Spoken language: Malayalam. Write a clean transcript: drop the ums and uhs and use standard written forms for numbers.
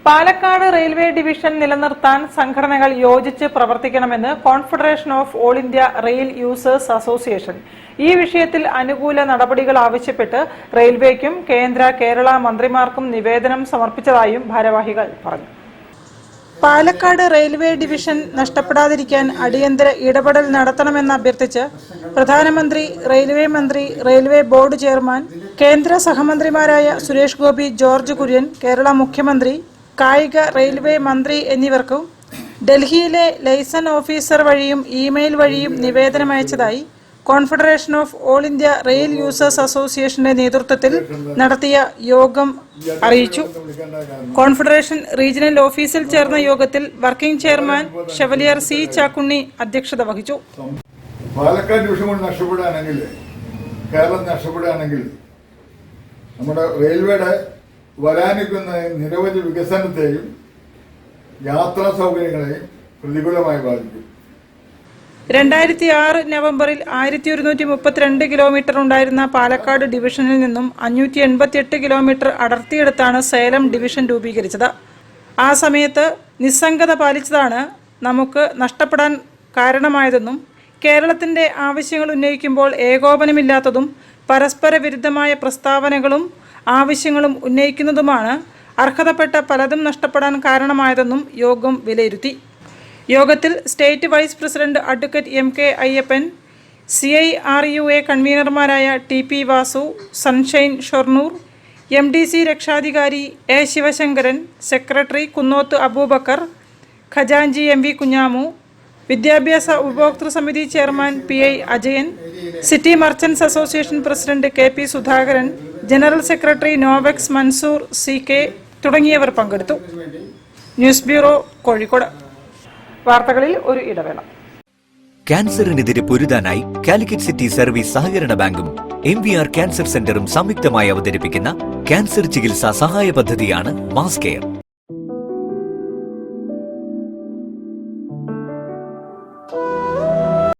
പാലക്കാട് റെയിൽവേ ഡിവിഷൻ നിലനിർത്താൻ സംഘടനകൾ യോജിച്ച് പ്രവർത്തിക്കണമെന്ന് confederation of all India rail users association ഈ വിഷയത്തിൽ അനുകൂല നടപടികൾ ആവശ്യപ്പെട്ട് റെയിൽവേക്കും കേരള മന്ത്രിമാർക്കും നിവേദനം സമർപ്പിച്ചതായും ഭാരവാഹികൾ പറഞ്ഞു. പാലക്കാട് റെയിൽവേ ഡിവിഷൻ നഷ്ടപ്പെടാതിരിക്കാൻ അടിയന്തര ഇടപെടൽ നടത്തണമെന്ന് അഭ്യർത്ഥിച്ച് പ്രധാനമന്ത്രി, റെയിൽവേ മന്ത്രി, റെയിൽവേ ബോർഡ് ചെയർമാൻ, കേന്ദ്ര സഹമന്ത്രിമാരായ സുരേഷ് ഗോപി, ജോർജ് കുര്യൻ, കേരള മുഖ്യമന്ത്രി, കായിക റെയിൽവേ മന്ത്രി എന്നിവർക്കും ഡൽഹിയിലെ ലൈസൺ ഓഫീസർ വഴിയും ഇമെയിൽ വഴിയും നിവേദനം അയച്ചതായി confederation of all India rail users അസോസിയേഷന്റെ നേതൃത്വത്തിൽ നടത്തിയ യോഗം അറിയിച്ചു. കോൺഫെഡറേഷൻ റീജിയണൽ ഓഫീസിൽ ചേർന്ന യോഗത്തിൽ working chairman chevalier C Chakkunni അധ്യക്ഷത വഹിച്ചു. പാലക്കാട് ഡിവിഷൻ കൊണ്ട് നഷ്ടപ്പെടുകയാണെങ്കിൽ, കേരളം നഷ്ടപ്പെടുകയാണെങ്കിൽ നമ്മുടെ റെയിൽവേയുടെ വരാനിരിക്കുന്ന നിരവധി വികസനത്തെയും യാത്രാ സൗകര്യങ്ങളെയും പ്രതികൂലമായി ബാധിക്കും. 2006 നവംബറിൽ 1132 കിലോമീറ്റർ ഉണ്ടായിരുന്ന പാലക്കാട് ഡിവിഷനിൽ നിന്നും 588 കിലോമീറ്റർ അടർത്തിയെടുത്താണ് സേലം ഡിവിഷൻ രൂപീകരിച്ചത്. ആ സമയത്ത് നിസ്സംഗത പാലിച്ചതാണ് നമുക്ക് നഷ്ടപ്പെടാൻ കാരണമായതെന്നും കേരളത്തിന്റെ ആവശ്യങ്ങൾ ഉന്നയിക്കുമ്പോൾ ഏകോപനമില്ലാത്തതും പരസ്പര വിരുദ്ധമായ പ്രസ്താവനകളും ആവശ്യങ്ങളും ഉന്നയിക്കുന്നതുമാണ് അർഹതപ്പെട്ട പലതും നഷ്ടപ്പെടാൻ കാരണമായതെന്നും യോഗം വിലയിരുത്തി. യോഗത്തിൽ state vice president advocate MK Ayyappan, CIRUA കൺവീനർമാരായ TP Vasu, sunshine Shoranur, MDC രക്ഷാധികാരി A ശിവശങ്കരൻ, സെക്രട്ടറി കുന്നോത്ത് അബൂബക്കർ, ഖജാൻജി MV കുഞ്ഞാമു, വിദ്യാഭ്യാസ ഉപഭോക്തൃ സമിതി chairman PI Ajayan, city merchants association president KP Sudhakaran, general secretary Novex Mansoor CK തുടങ്ങിയവർ പങ്കെടുത്തു. News bureau, Kozhikode. വാർത്തകളിൽ ഒരു ഇടവേള. ക്യാൻസറിനെതിരെ പൊരുതാനായി കാലിക്കറ്റ് സിറ്റി സർവീസ് സഹകരണ ബാങ്കും MVR ക്യാൻസർ സെന്ററും സംയുക്തമായി അവതരിപ്പിക്കുന്ന ക്യാൻസർ ചികിത്സാ സഹായ പദ്ധതിയാണ് മാസ് കെയർ.